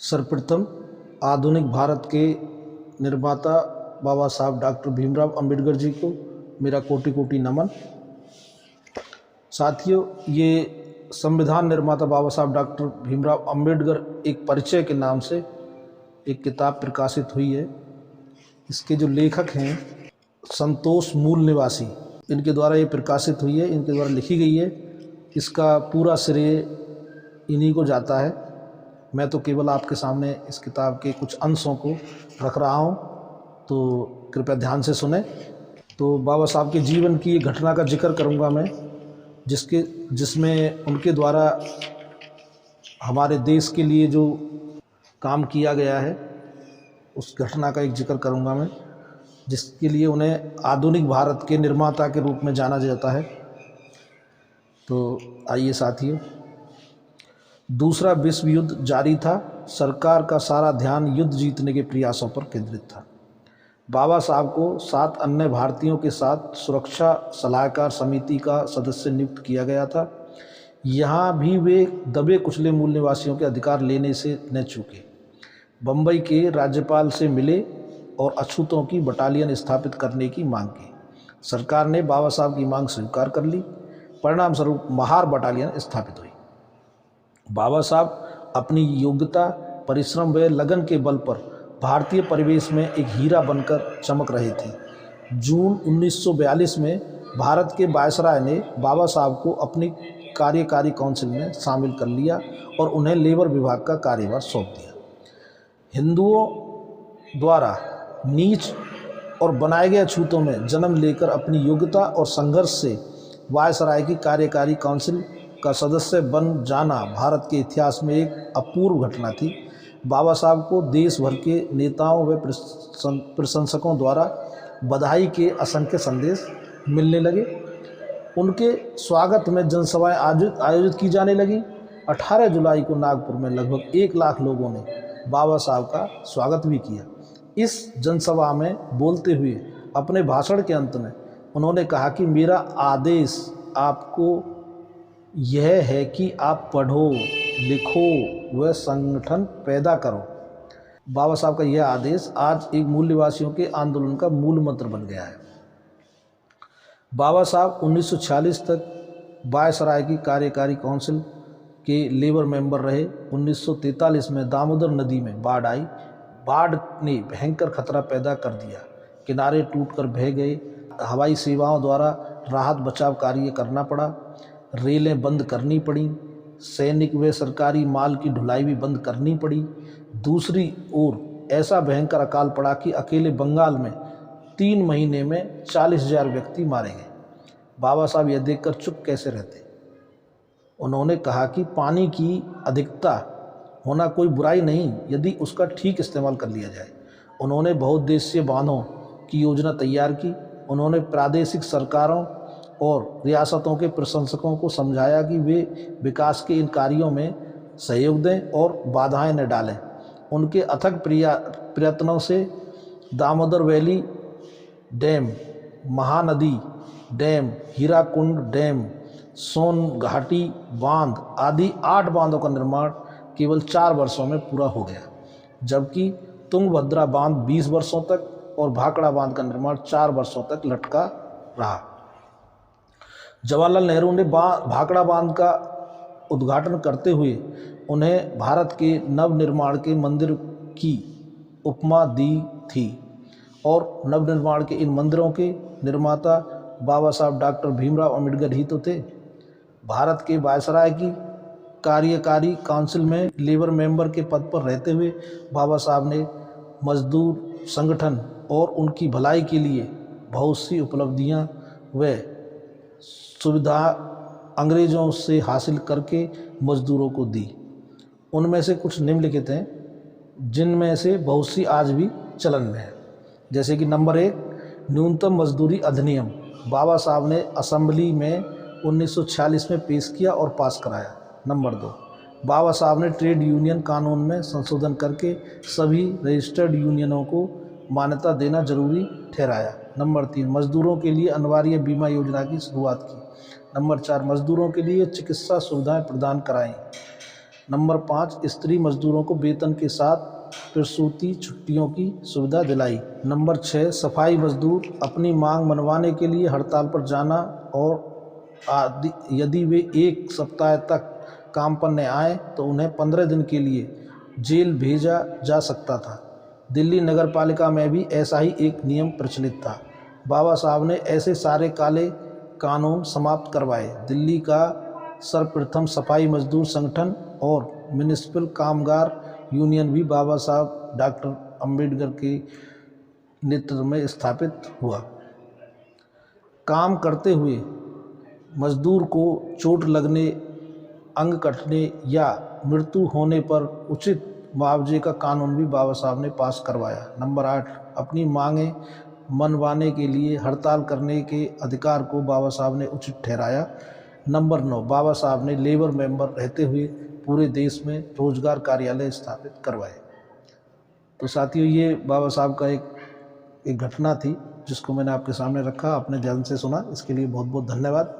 सर्वप्रथम आधुनिक भारत के निर्माता बाबा साहब डॉक्टर भीमराव अंबेडकर जी को मेरा कोटि कोटि नमन। साथियों, ये संविधान निर्माता बाबा साहब डॉक्टर भीमराव अंबेडकर एक परिचय के नाम से एक किताब प्रकाशित हुई है। इसके जो लेखक हैं संतोष मूल निवासी, इनके द्वारा ये प्रकाशित हुई है, इनके द्वारा लिखी गई है। इसका पूरा श्रेय इन्हीं को जाता है। मैं तो केवल आपके सामने इस किताब के कुछ अंशों को रख रहा हूँ, तो कृपया ध्यान से सुने। तो बाबा साहब के जीवन की एक घटना का जिक्र करूँगा मैं, जिसमें उनके द्वारा हमारे देश के लिए जो काम किया गया है उस घटना का एक जिक्र करूँगा मैं, जिसके लिए उन्हें आधुनिक भारत के निर्माता के रूप में जाना जाता है। तो आइए साथियों, दूसरा विश्व युद्ध जारी था। सरकार का सारा ध्यान युद्ध जीतने के प्रयासों पर केंद्रित था। बाबा साहब को 7 अन्य भारतीयों के साथ सुरक्षा सलाहकार समिति का सदस्य नियुक्त किया गया था। यहाँ भी वे दबे कुचले मूल निवासियों के अधिकार लेने से न चूके। बम्बई के राज्यपाल से मिले और अछूतों की बटालियन स्थापित करने की मांग की। सरकार ने बाबा साहब की मांग स्वीकार कर ली। परिणाम स्वरूप महार बटालियन स्थापित हुई। बाबा साहब अपनी योग्यता, परिश्रम व लगन के बल पर भारतीय परिवेश में एक हीरा बनकर चमक रहे थे। जून 1942 में भारत के वायसराय ने बाबा साहब को अपनी कार्यकारी काउंसिल में शामिल कर लिया और उन्हें लेबर विभाग का कार्यभार सौंप दिया। हिंदुओं द्वारा नीच और बनाए गए अछूतों में जन्म लेकर अपनी योग्यता और संघर्ष से वायसराय की कार्यकारी काउंसिल का सदस्य बन जाना भारत के इतिहास में एक अपूर्व घटना थी। बाबा साहब को देश भर के नेताओं व प्रशंसकों द्वारा बधाई के असंख्य संदेश मिलने लगे। उनके स्वागत में जनसभाएं आयोजित की जाने लगी। 18 जुलाई को नागपुर में लगभग 1 लाख लोगों ने बाबा साहब का स्वागत भी किया। इस जनसभा में बोलते हुए अपने भाषण के अंत में उन्होंने कहा कि मेरा आदेश आपको यह है कि आप पढ़ो, लिखो व संगठन पैदा करो। बाबा साहब का यह आदेश आज एक मूल निवासियों के आंदोलन का मूल मंत्र बन गया है। बाबा साहब 1946 तक वायसराय की कार्यकारी काउंसिल के लेबर मेंबर रहे। 1943 में दामोदर नदी में बाढ़ आई। बाढ़ ने भयंकर खतरा पैदा कर दिया। किनारे टूटकर बह गए। हवाई सेवाओं द्वारा राहत बचाव कार्य करना पड़ा। रेलें बंद करनी पड़ी। सैनिक व सरकारी माल की ढुलाई भी बंद करनी पड़ी। दूसरी ओर ऐसा भयंकर अकाल पड़ा कि अकेले बंगाल में 3 महीने में 40,000 व्यक्ति मारे गए। बाबा साहब यह देखकर चुप कैसे रहते। उन्होंने कहा कि पानी की अधिकता होना कोई बुराई नहीं, यदि उसका ठीक इस्तेमाल कर लिया जाए। उन्होंने बहुउद्देशीय बांधों की योजना तैयार की। उन्होंने प्रादेशिक सरकारों और रियासतों के प्रशंसकों को समझाया कि वे विकास के इन कार्यों में सहयोग दें और बाधाएं न डालें। उनके अथक प्रयत्नों से Damodar valley dam, Mahanadi dam, Hirakud dam, Son घाटी बांध आदि 8 बांधों का निर्माण केवल 4 वर्षों में पूरा हो गया, जबकि तुंगभद्रा बांध 20 वर्षों तक और भाखड़ा बांध का निर्माण 4 वर्षों तक लटका रहा। जवाहरलाल नेहरू ने भाखड़ा बांध का उद्घाटन करते हुए उन्हें भारत के नवनिर्माण के मंदिर की उपमा दी थी और नवनिर्माण के इन मंदिरों के निर्माता बाबा साहब डॉक्टर भीमराव अंबेडकर ही तो थे। भारत के वायसराय की कार्यकारी काउंसिल में लेबर मेंबर के पद पर रहते हुए बाबा साहब ने मजदूर संगठन और उनकी भलाई के लिए बहुत सी उपलब्धियां व सुविधा अंग्रेज़ों से हासिल करके मजदूरों को दी। उनमें से कुछ निम्नलिखित हैं, जिनमें से बहुत सी आज भी चलन में है। जैसे कि नंबर 1, न्यूनतम मजदूरी अधिनियम बाबा साहब ने असेंबली में 1946 में पेश किया और पास कराया। नंबर 2, बाबा साहब ने ट्रेड यूनियन कानून में संशोधन करके सभी रजिस्टर्ड यूनियनों को मान्यता देना जरूरी ठहराया। नंबर 3, मजदूरों के लिए अनिवार्य बीमा योजना की शुरुआत की। नंबर 4, मजदूरों के लिए चिकित्सा सुविधाएं प्रदान कराईं। नंबर 5, स्त्री मजदूरों को वेतन के साथ प्रसूति छुट्टियों की सुविधा दिलाई। नंबर 6, सफाई मजदूर अपनी मांग मनवाने के लिए हड़ताल पर जाना और यदि वे 1 सप्ताह तक काम पर न आए तो उन्हें 15 दिन के लिए जेल भेजा जा सकता था। दिल्ली नगर पालिका में भी ऐसा ही एक नियम प्रचलित था। बाबा साहब ने ऐसे सारे काले कानून समाप्त करवाए। दिल्ली का सर्वप्रथम सफाई मजदूर संगठन और म्युनिसिपल कामगार यूनियन भी बाबा साहब डॉक्टर अंबेडकर के नेतृत्व में स्थापित हुआ। काम करते हुए मजदूर को चोट लगने, अंग कटने या मृत्यु होने पर उचित मुआवजे का कानून भी बाबा साहब ने पास करवाया। नंबर 8, अपनी मांगें मनवाने के लिए हड़ताल करने के अधिकार को बाबा साहब ने उचित ठहराया। नंबर 9, बाबा साहब ने लेबर मेंबर रहते हुए पूरे देश में रोजगार कार्यालय स्थापित करवाए। तो साथियों, ये बाबा साहब का एक घटना थी जिसको मैंने आपके सामने रखा, आपने ध्यान से सुना, इसके लिए बहुत बहुत धन्यवाद।